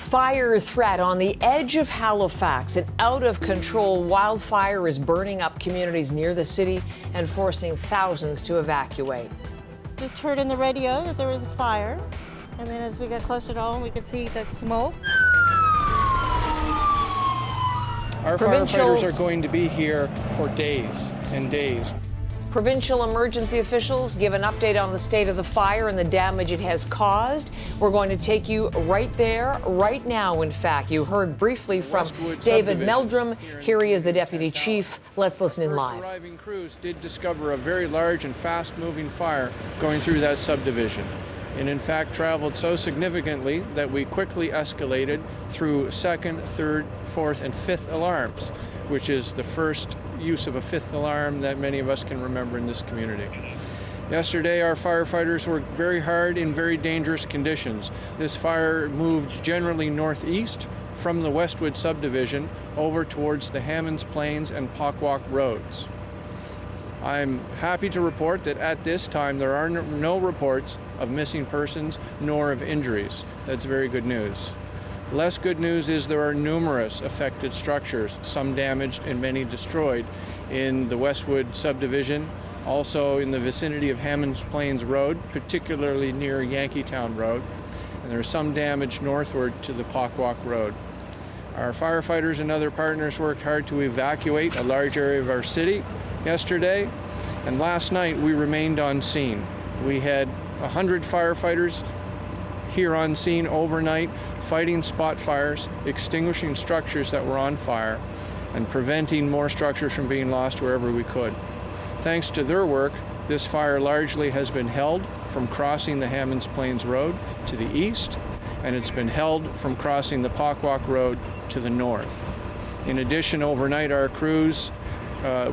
Fire threat on the edge of Halifax. An out-of-control wildfire is burning up communities near the city and forcing thousands to evacuate. Just heard in the radio that there was a fire, and then as we got closer to home, we could see the smoke. Our firefighters are going to be here for days and days. Provincial emergency officials give an update on the state of the fire and the damage it has caused. We're going to take you right there, right now, in fact. You heard briefly from David Meldrum. Here he is, the deputy chief. Let's listen in live. Arriving crews did discover a very large and fast-moving fire going through that subdivision. And in fact traveled so significantly that we quickly escalated through second, third, fourth, and fifth alarms, which is the first use of a fifth alarm that many of us can remember in this community. Yesterday, our firefighters worked very hard in very dangerous conditions. This fire moved generally northeast from the Westwood subdivision over towards the Hammonds Plains and Pockwalk roads. I'm happy to report that at this time there are no reports of missing persons nor of injuries. That's very good news. Less good news is there are numerous affected structures, some damaged and many destroyed in the Westwood subdivision, also in the vicinity of Hammonds Plains Road, particularly near Yankeetown Road, and there's some damage northward to the Pockwalk Road. Our firefighters and other partners worked hard to evacuate a large area of our city yesterday, and last night we remained on scene. We had 100 firefighters here on scene overnight, fighting spot fires, extinguishing structures that were on fire, and preventing more structures from being lost wherever we could. Thanks to their work, this fire largely has been held from crossing the Hammonds Plains Road to the east, and it's been held from crossing the Pockwalk Road to the north. In addition, overnight our crews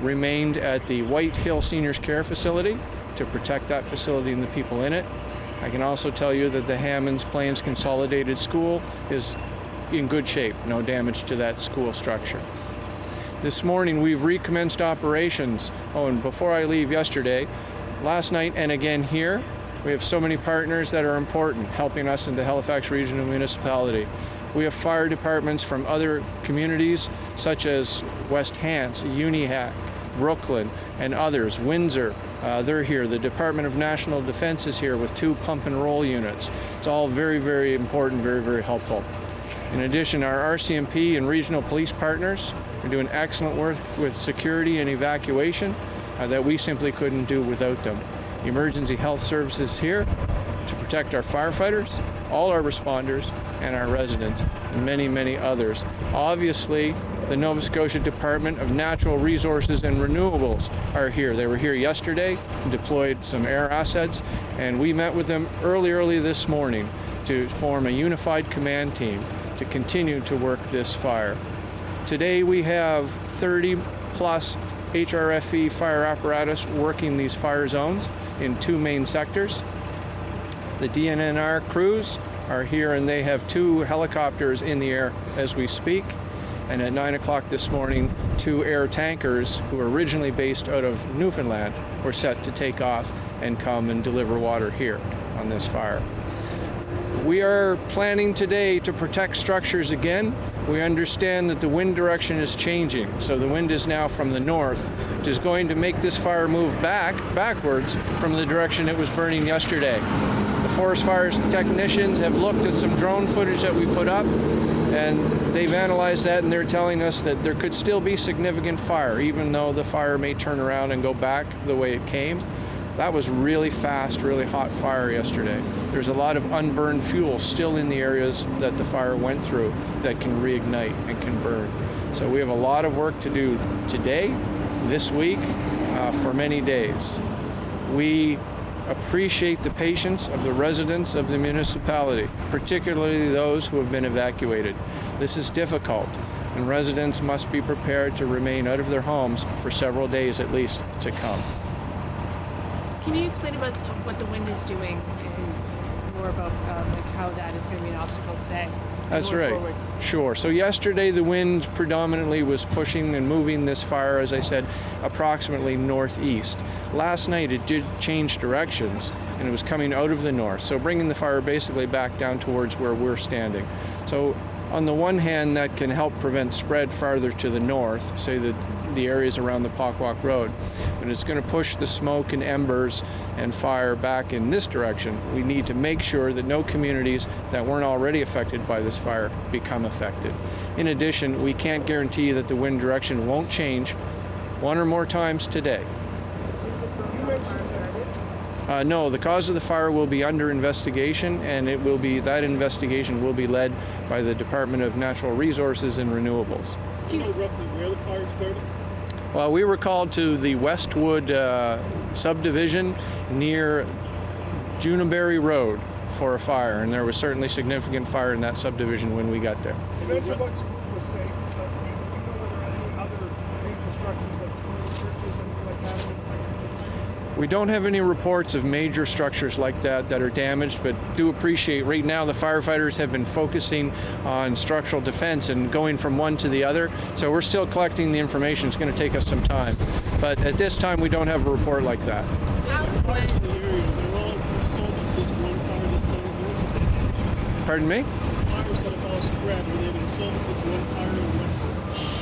remained at the White Hill Seniors Care Facility to protect that facility and the people in it. I can also tell you that the Hammonds Plains Consolidated School is in good shape, no damage to that school structure. This morning we've recommenced operations. Oh, and before I leave yesterday, last night and again here, we have so many partners that are important helping us in the Halifax Regional Municipality. We have fire departments from other communities such as West Hants, Unihack, Brooklyn, and others. Windsor, they're here. The Department of National Defense is here with 2 pump and roll units. It's all very, very important, very, very helpful. In addition, our RCMP and regional police partners are doing excellent work with security and evacuation that we simply couldn't do without them. The Emergency Health Services here to protect our firefighters, all our responders, and our residents, and many, many others. Obviously, the Nova Scotia Department of Natural Resources and Renewables are here. They were here yesterday and deployed some air assets, and we met with them early this morning to form a unified command team to continue to work this fire. Today we have 30 plus HRFE fire apparatus working these fire zones in 2 main sectors. The DNNR crews are here and they have 2 helicopters in the air as we speak. And at 9 o'clock this morning, 2 air tankers who were originally based out of Newfoundland were set to take off and come and deliver water here on this fire. We are planning today to protect structures again. We understand that the wind direction is changing, so the wind is now from the north, which is going to make this fire move backwards from the direction it was burning yesterday. The forest fires technicians have looked at some drone footage that we put up, and they've analyzed that, and they're telling us that there could still be significant fire, even though the fire may turn around and go back the way it came. That was really fast, really hot fire yesterday. There's a lot of unburned fuel still in the areas that the fire went through that can reignite and can burn. So we have a lot of work to do today, this week, for many days. We appreciate the patience of the residents of the municipality, particularly those who have been evacuated. This is difficult, and residents must be prepared to remain out of their homes for several days at least to come. Can you explain about what the wind is doing in more about how that is going to be an obstacle today. That's going right. forward. Sure. So yesterday the wind predominantly was pushing and moving this fire, as I said, approximately northeast. Last night it did change directions and it was coming out of the north, so bringing the fire basically back down towards where we're standing. So on the one hand, that can help prevent spread farther to the north, say the areas around the Pockwalk Road, but it's going to push the smoke and embers and fire back in this direction. We need to make sure that no communities that weren't already affected by this fire become affected. In addition, we can't guarantee that the wind direction won't change one or more times today. No, the cause of the fire will be under investigation, and that investigation will be led by the Department of Natural Resources and Renewables. Do you know roughly where the fire started? Well, we were called to the Westwood subdivision near Junaberry Road for a fire, and there was certainly significant fire in that subdivision when we got there. You mentioned what school was safe, but do you know whether any other major structures like schools, churches, anything like that are affected? We don't have any reports of major structures like that are damaged, but do appreciate right now the firefighters have been focusing on structural defense and going from one to the other. So we're still collecting the information. It's going to take us some time. But at this time, we don't have a report like that. Fires in the area, they're all result of just one fire that's started. Pardon me? Fires that have all spread, were they the result of just one fire in one?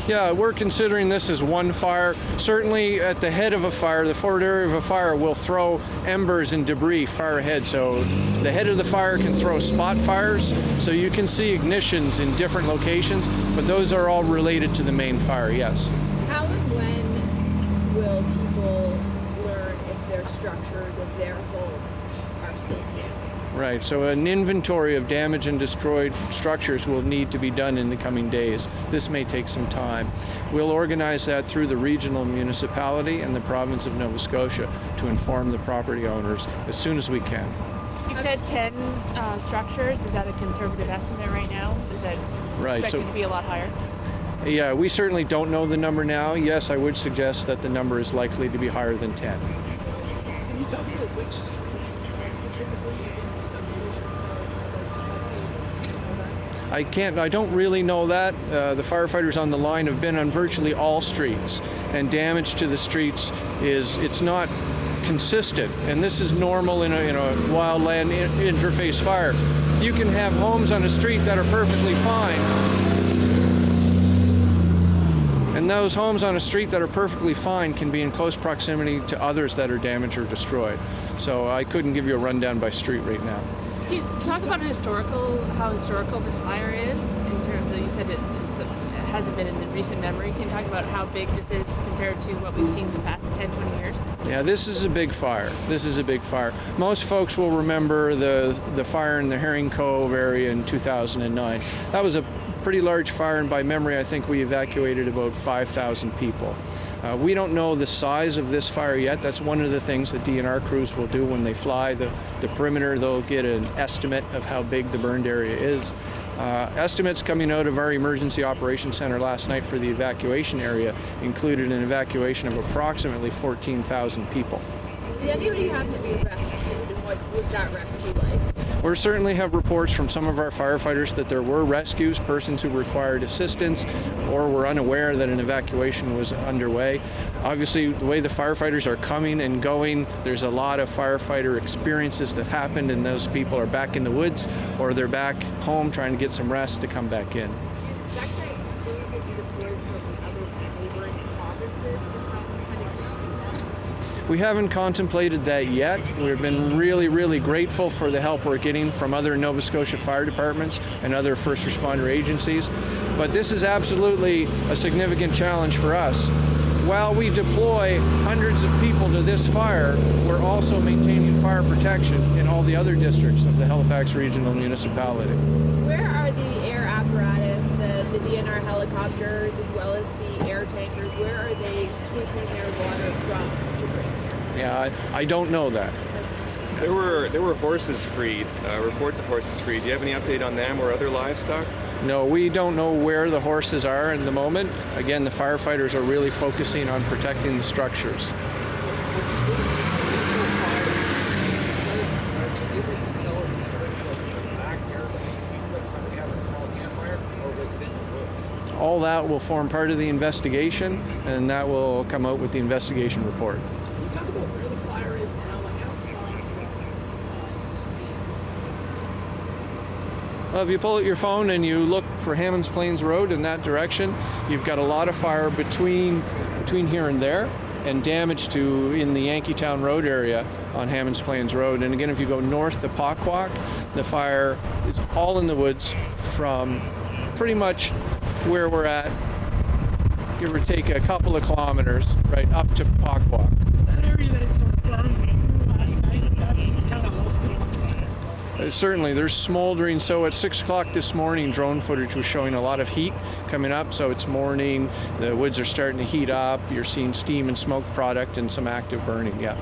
Yeah, we're considering this as one fire. Certainly at the head of a fire, the forward area of a fire will throw embers and debris far ahead. So the head of the fire can throw spot fires. So you can see ignitions in different locations, but those are all related to the main fire, yes. How and when will people learn if their structures, if their homes are still standing? Right, so an inventory of damaged and destroyed structures will need to be done in the coming days. This may take some time. We'll organize that through the regional municipality and the province of Nova Scotia to inform the property owners as soon as we can. You said 10 structures. Is that a conservative estimate right now? Is that expected to be a lot higher? Yeah, we certainly don't know the number now. Yes, I would suggest that the number is likely to be higher than 10. Can you talk about which streets specifically in these subdivisions are most affected? Do you know that? I don't really know that. The firefighters on the line have been on virtually all streets, and damage to the streets it's not consistent, and this is normal in a wildland interface fire. You can have homes on a street that are perfectly fine, and those homes on a street that are perfectly fine can be in close proximity to others that are damaged or destroyed. So I couldn't give you a rundown by street right now. Can you talk about how historical this fire is in terms of, you said it hasn't been in the recent memory. Can you talk about how big this is compared to what we've seen in the past 10, 20 years? Yeah, this is a big fire. This is a big fire. Most folks will remember the fire in the Herring Cove area in 2009. That was a pretty large fire, and by memory, I think we evacuated about 5,000 people. We don't know the size of this fire yet. That's one of the things that DNR crews will do when they fly the perimeter. They'll get an estimate of how big the burned area is. Estimates coming out of our emergency operations center last night for the evacuation area included an evacuation of approximately 14,000 people. Did anybody have to be rescued, and what was that rescue like? We certainly have reports from some of our firefighters that there were rescues, persons who required assistance or were unaware that an evacuation was underway. Obviously, the way the firefighters are coming and going, there's a lot of firefighter experiences that happened, and those people are back in the woods or they're back home trying to get some rest to come back in. Do you expect that crews will be deployed from other neighboring provinces to come kind of rescue this? We haven't contemplated that yet. We've been really, really grateful for the help we're getting from other Nova Scotia fire departments and other first responder agencies. But this is absolutely a significant challenge for us. While we deploy hundreds of people to this fire, we're also maintaining fire protection in all the other districts of the Halifax Regional Municipality. Where are the air apparatus, the DNR helicopters, as well as the air tankers? Where are they scooping their water from to bring here? Yeah, I don't know that. There were horses freed, reports of horses freed. Do you have any update on them or other livestock? No, we don't know where the horses are in the moment. Again, the firefighters are really focusing on protecting the structures. all that will form part of the investigation, and that will come out with the investigation report. Can you talk about where the fire is now? Like how far from us is the fire? Well, if you pull out your phone and you look for Hammonds Plains Road in that direction, you've got a lot of fire between here and there, and damage to in the Yankeetown Road area on Hammonds Plains Road. And again, if you go north to Pockwalk, the fire is all in the woods from pretty much where we're at, give or take a couple of kilometers, right up to Pockwalk. So that area that it sort of burned through last night, that's kind of all still on fire. Certainly, there's smoldering. So at 6 o'clock this morning, drone footage was showing a lot of heat coming up. So it's morning, the woods are starting to heat up. You're seeing steam and smoke product and some active burning, yeah.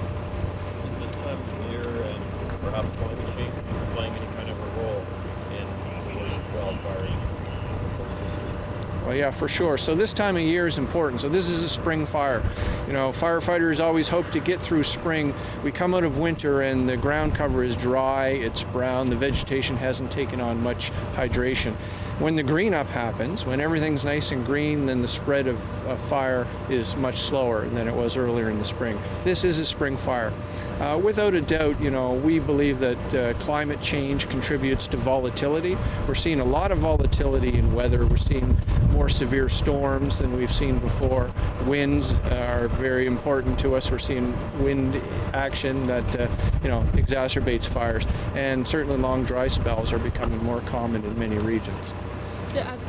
Is this time of year and perhaps climate change playing any kind of a role in the worst wildfire in history? Well, yeah, for sure. So this time of year is important. So this is a spring fire. You know, firefighters always hope to get through spring. We come out of winter and the ground cover is dry, it's brown, the vegetation hasn't taken on much hydration. When the green up happens, when everything's nice and green, then the spread of fire is much slower than it was earlier in the spring. This is a spring fire. Without a doubt, you know, we believe that climate change contributes to volatility. We're seeing a lot of volatility in weather. We're seeing more severe storms than we've seen before. Winds are very important to us. We're seeing wind action that exacerbates fires, and certainly long dry spells are becoming more common in many regions.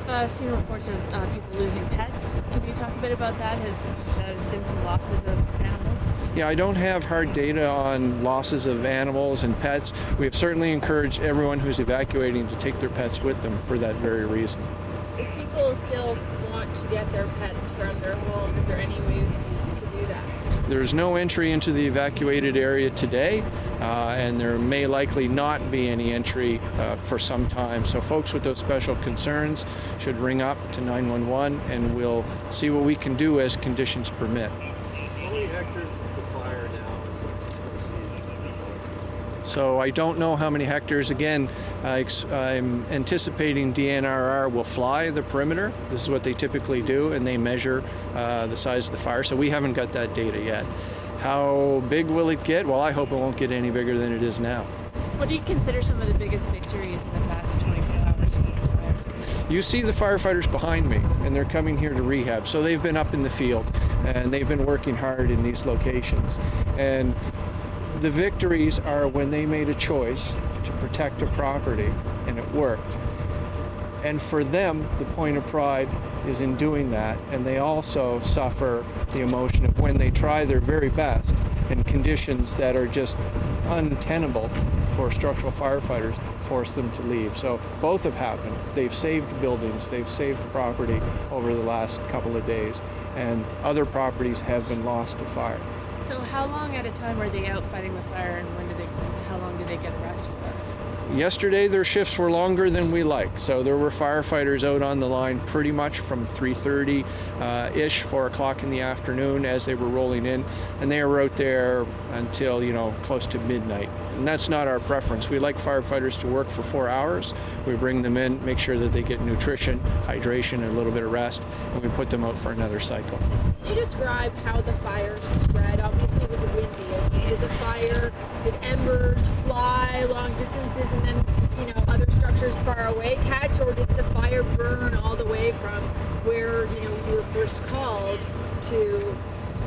I've seen reports of people losing pets. Can you talk a bit about that? Has there been some losses of animals? Yeah, I don't have hard data on losses of animals and pets. We have certainly encouraged everyone who's evacuating to take their pets with them for that very reason. If people still want to get their pets from their home, is there any way to do that? There's no entry into the evacuated area today, and there may likely not be any entry for some time. So folks with those special concerns should ring up to 911, and we'll see what we can do as conditions permit. How many hectares is the fire now? So I don't know how many hectares. Again, I'm anticipating DNRR will fly the perimeter. This is what they typically do, and they measure the size of the fire. So we haven't got that data yet. How big will it get? Well, I hope it won't get any bigger than it is now. What do you consider some of the biggest victories in the past 24 hours in this fire? You see the firefighters behind me, and they're coming here to rehab. So they've been up in the field, and they've been working hard in these locations. And the victories are when they made a choice to protect a property, and it worked. And for them, the point of pride is in doing that, and they also suffer the emotion of when they try their very best in conditions that are just untenable for structural firefighters, force them to leave. So both have happened. They've saved buildings, they've saved property over the last couple of days, and other properties have been lost to fire. So how long at a time are they out fighting the fire, and how long do they get a rest for? Yesterday, their shifts were longer than we like. So there were firefighters out on the line pretty much from 3:30-ish, 4 o'clock in the afternoon as they were rolling in. And they were out there until, close to midnight. And that's not our preference. We like firefighters to work for 4 hours. We bring them in, make sure that they get nutrition, hydration, and a little bit of rest, and we put them out for another cycle. Can you describe how the fire spread? Obviously, it was windy. Did the fire, did embers fly long distances and then, other structures far away catch, or did the fire burn all the way from where, you were first called to,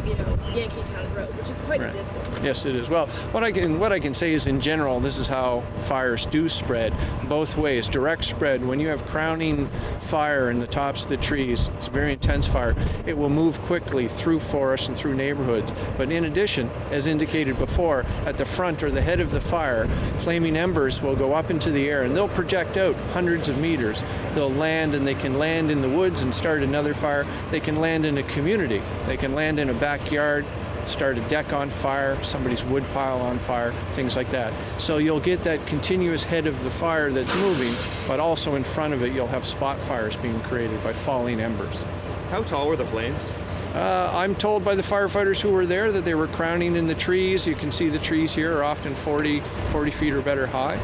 Yankeetown Road, which is quite a distance? Yes, it is. Well, what I can say is, in general, this is how fires do spread, both ways. Direct spread, when you have crowning fire in the tops of the trees, it's a very intense fire, it will move quickly through forests and through neighborhoods. But in addition, as indicated before, at the front or the head of the fire, flaming embers will go up into the air, and they'll project out hundreds of meters. They'll land, and they can land in the woods and start another fire. They can land in a community. They can land in a backyard, start a deck on fire, somebody's wood pile on fire, things like that. So you'll get that continuous head of the fire that's moving, but also in front of it you'll have spot fires being created by falling embers. How tall were the flames? I'm told by the firefighters who were there that they were crowning in the trees. You can see the trees here are often 40 feet or better high.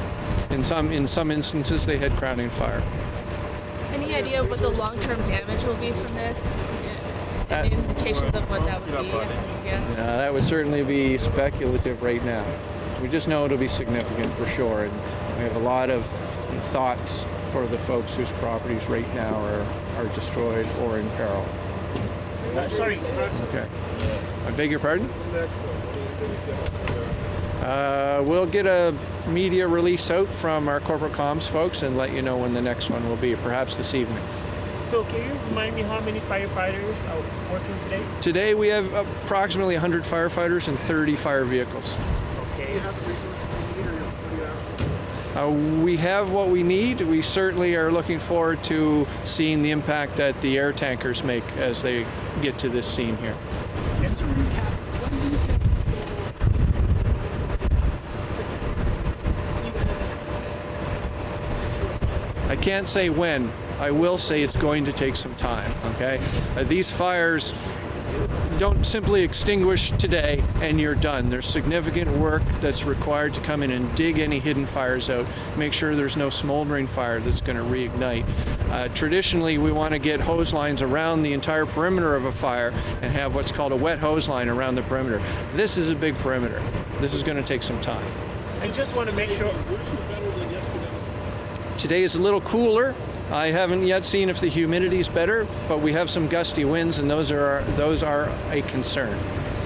In some instances they had crowning fire. Any idea of what the long-term damage will be from this? Any indications of what that would be? Yeah, that would certainly be speculative right now. We just know it'll be significant for sure, and we have a lot of thoughts for the folks whose properties right now are destroyed or in peril. Sorry. Okay. I beg your pardon? We'll get a media release out from our corporate comms folks and let you know when the next one will be, perhaps this evening. So can you remind me how many firefighters are working today? Today we have approximately 100 firefighters and 30 fire vehicles. Okay. Do you have the resources you need, or what are you asking? We have what we need. We certainly are looking forward to seeing the impact that the air tankers make as they get to this scene here. Just to recap, when do you think to see what's I can't say when. I will say it's going to take some time, okay? These fires don't simply extinguish today and you're done. There's significant work that's required to come in and dig any hidden fires out, make sure there's no smoldering fire that's going to reignite. Traditionally, we want to get hose lines around the entire perimeter of a fire and have what's called a wet hose line around the perimeter. This is a big perimeter. This is going to take some time. I just want to make sure. Today is a little cooler. I haven't yet seen if the humidity's better, but we have some gusty winds, and those are a concern.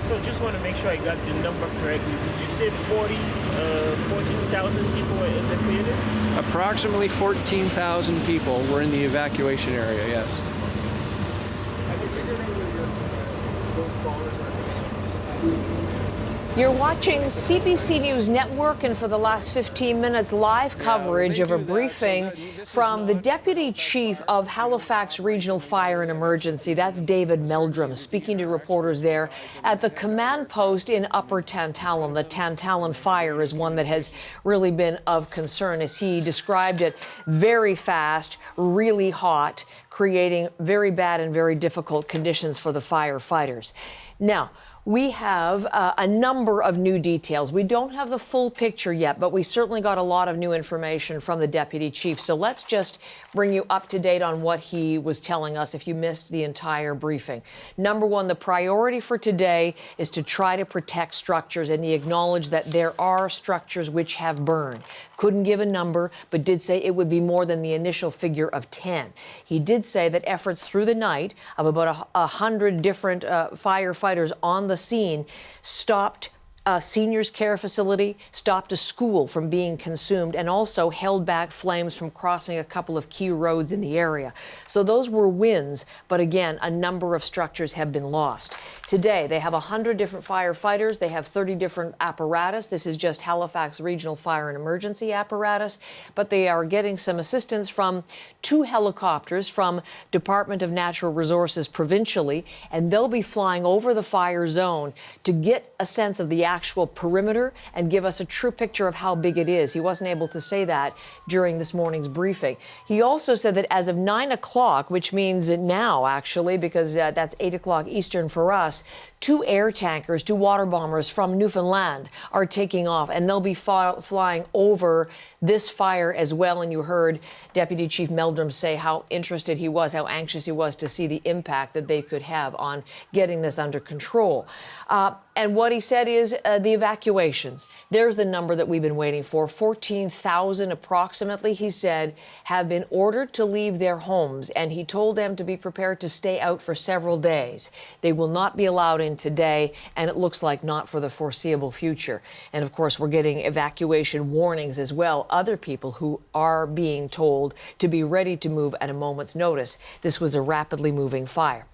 So just want to make sure I got the number correctly. Did you say 14,000 people were evacuated? Approximately 14,000 people were in the evacuation area, yes. Have you figured out where those ballers are? You're watching CBC News Network, and for the last 15 minutes, live coverage of a briefing from the Deputy Chief of Halifax Regional Fire and Emergency. That's David Meldrum, speaking to reporters there at the command post in Upper Tantallon. The Tantallon fire is one that has really been of concern, as he described it, very fast, really hot, creating very bad and very difficult conditions for the firefighters. Now, we have a number of new details. We don't have the full picture yet, but we certainly got a lot of new information from the Deputy Chief. So let's just bring you up to date on what he was telling us if you missed the entire briefing. Number one, the priority for today is to try to protect structures, and he acknowledged that there are structures which have burned. Couldn't give a number, but did say it would be more than the initial figure of 10. He did say that efforts through the night of about 100 different firefighters on the scene stopped a seniors care facility, stopped a school from being consumed, and also held back flames from crossing a couple of key roads in the area. So those were wins, but again, a number of structures have been lost. Today, they have 100 different firefighters. They have 30 different apparatus. This is just Halifax Regional Fire and Emergency apparatus, but they are getting some assistance from 2 helicopters from Department of Natural Resources provincially, and they'll be flying over the fire zone to get a sense of the actual perimeter and give us a true picture of how big it is. He wasn't able to say that during this morning's briefing. He also said that as of 9 o'clock, which means now actually, because that's 8 o'clock Eastern for us, 2 air tankers, 2 water bombers from Newfoundland are taking off, and they'll be flying over this fire as well. And you heard Deputy Chief Meldrum say how interested he was, how anxious he was to see the impact that they could have on getting this under control. And what he said is the evacuations. There's the number that we've been waiting for. 14,000 approximately, he said, have been ordered to leave their homes, and he told them to be prepared to stay out for several days. They will not be allowed in today, and it looks like not for the foreseeable future. And of course, we're getting evacuation warnings as well. Other people who are being told to be ready to move at a moment's notice. This was a rapidly moving fire.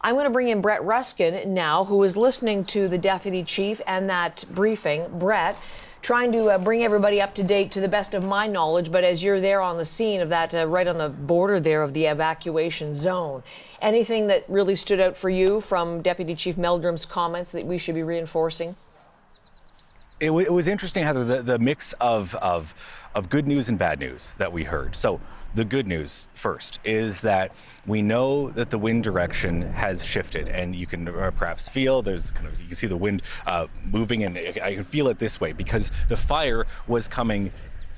I'm going to bring in Brett Ruskin now, who is listening to the Deputy Chief and that briefing. Brett, trying to bring everybody up to date to the best of my knowledge, but as you're there on the scene of that, right on the border there of the evacuation zone, anything that really stood out for you from Deputy Chief Meldrum's comments that we should be reinforcing? It was interesting how the mix of good news and bad news that we heard. So the good news first is that we know that the wind direction has shifted, and you can perhaps feel you can see the wind moving, and I can feel it this way because the fire was coming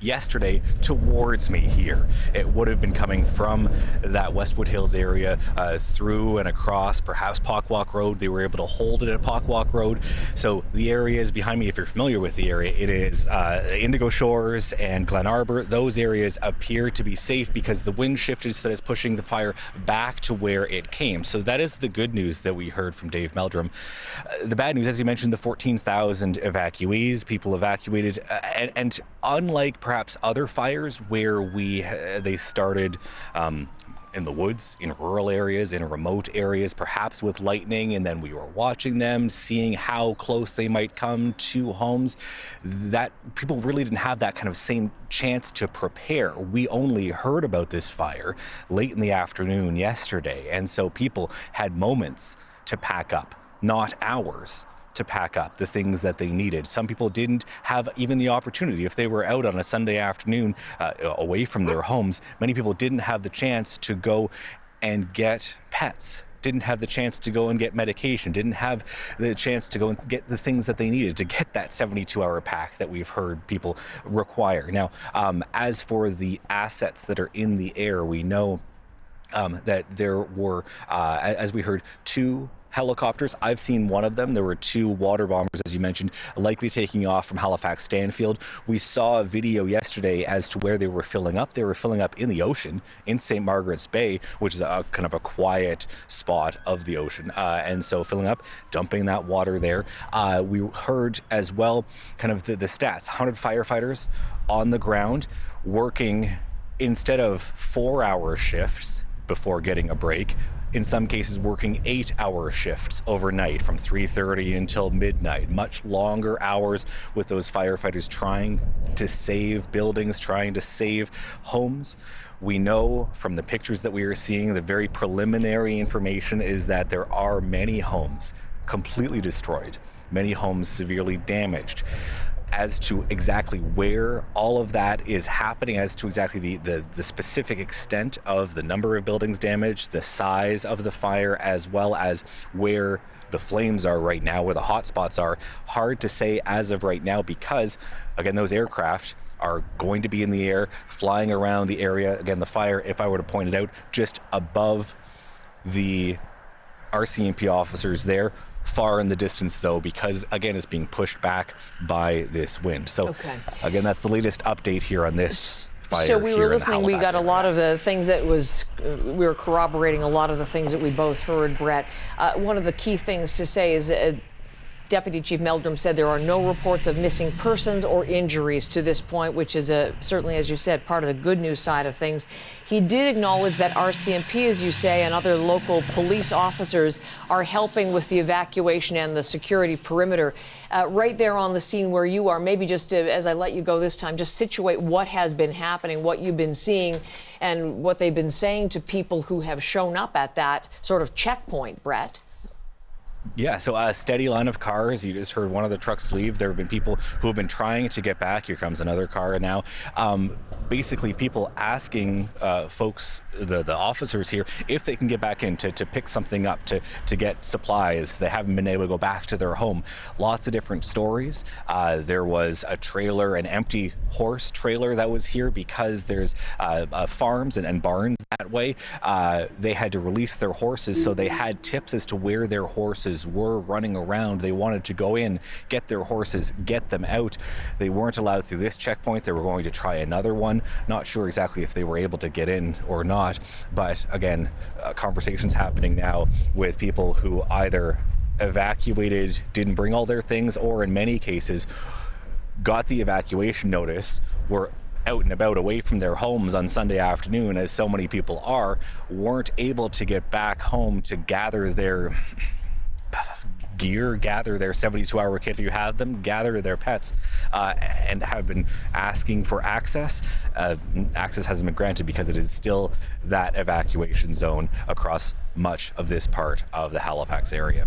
yesterday towards me here. It would have been coming from that Westwood Hills area through and across perhaps Pockwalk Road. They were able to hold it at Pockwalk Road. So the areas behind me, if you're familiar with the area, it is Indigo Shores and Glen Arbor. Those areas appear to be safe because the wind shifted, so that it's pushing the fire back to where it came. So that is the good news that we heard from Dave Meldrum. The bad news, as you mentioned, the 14,000 evacuees, people evacuated, and unlike perhaps other fires where they started in the woods, in rural areas, in remote areas, perhaps with lightning, and then we were watching them, seeing how close they might come to homes, that people really didn't have that kind of same chance to prepare. We only heard about this fire late in the afternoon yesterday, and so people had moments to pack up, not hours to pack up the things that they needed. Some people didn't have even the opportunity. If they were out on a Sunday afternoon away from their homes, many people didn't have the chance to go and get pets, didn't have the chance to go and get medication, didn't have the chance to go and get the things that they needed to get that 72-hour pack that we've heard people require. Now, as for the assets that are in the air, we know that there were, as we heard, 2 helicopters. I've seen one of them. There were 2 water bombers, as you mentioned, likely taking off from Halifax Stanfield. We saw a video yesterday as to where they were filling up. They were filling up in the ocean in St. Margaret's Bay, which is a kind of a quiet spot of the ocean. And so filling up, dumping that water there. We heard as well kind of the stats, 100 firefighters on the ground working instead of 4-hour shifts before getting a break, in some cases working 8-hour shifts overnight from 3:30 until midnight, much longer hours with those firefighters trying to save buildings, trying to save homes. We know from the pictures that we are seeing, the very preliminary information is that there are many homes completely destroyed, many homes severely damaged. As to exactly where all of that is happening, as to exactly the specific extent of the number of buildings damaged, the size of the fire, as well as where the flames are right now, where the hot spots are, hard to say as of right now because, again, those aircraft are going to be in the air, flying around the area. Again, the fire, if I were to point it out, just above the RCMP officers there, far in the distance though, because again it's being pushed back by this wind. So again, that's the latest update here on this fire. So we were listening, we got a area. lot of the things that we were corroborating a lot of the things that we both heard, Brett. One of the key things to say is Deputy Chief Meldrum said there are no reports of missing persons or injuries to this point, which is certainly, as you said, part of the good news side of things. He did acknowledge that RCMP, as you say, and other local police officers are helping with the evacuation and the security perimeter. Right there on the scene where you are, maybe just as I let you go this time, just situate what has been happening, what you've been seeing, and what they've been saying to people who have shown up at that sort of checkpoint, Brett. Yeah, so a steady line of cars. You just heard one of the trucks leave. There have been people who have been trying to get back. Here comes another car now. Basically, people asking folks, the officers here, if they can get back in to pick something up, to get supplies. They haven't been able to go back to their home. Lots of different stories. There was a trailer, an empty horse trailer that was here because there's farms and barns that way. They had to release their horses, so they had tips as to where their horses were running around. They wanted to go in, get their horses, get them out. They weren't allowed through this checkpoint. They were going to try another one. Not sure exactly if they were able to get in or not, but again, conversations happening now with people who either evacuated, didn't bring all their things, or in many cases got the evacuation notice, were out and about away from their homes on Sunday afternoon, as so many people are, weren't able to get back home to gather their gear, gather their 72-hour kit if you have them, gather their pets, and have been asking for access. Access hasn't been granted because it is still that evacuation zone across much of this part of the Halifax area.